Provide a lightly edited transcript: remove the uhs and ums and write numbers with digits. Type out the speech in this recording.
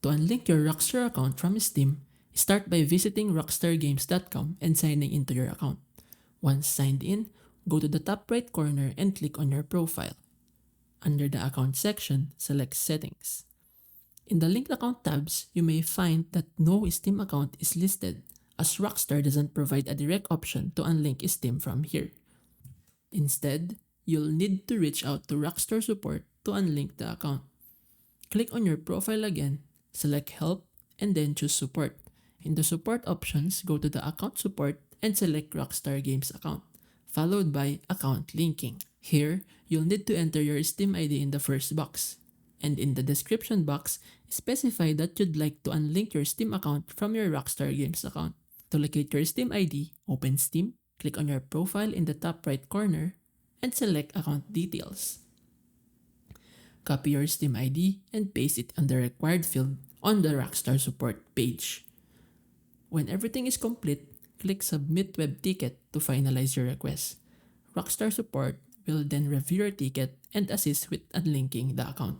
To unlink your Rockstar account from Steam, start by visiting rockstargames.com and signing into your account. Once signed in, go to the top right corner and click on your profile. Under the Account section, select Settings. In the Linked Account tabs, you may find that no Steam account is listed, as Rockstar doesn't provide a direct option to unlink Steam from here. Instead, you'll need to reach out to Rockstar support to unlink the account. Click on your profile again, select Help, and then choose Support. In the Support options, go to the Account Support and select Rockstar Games account, followed by Account Linking. Here, you'll need to enter your Steam ID in the first box. And in the description box, specify that you'd like to unlink your Steam account from your Rockstar Games account. To locate your Steam ID, open Steam, click on your profile in the top right corner, and select Account Details. Copy your Steam ID and paste it on the required field on the Rockstar support page. When everything is complete, click Submit Web Ticket to finalize your request. Rockstar support will then review your ticket and assist with unlinking the account.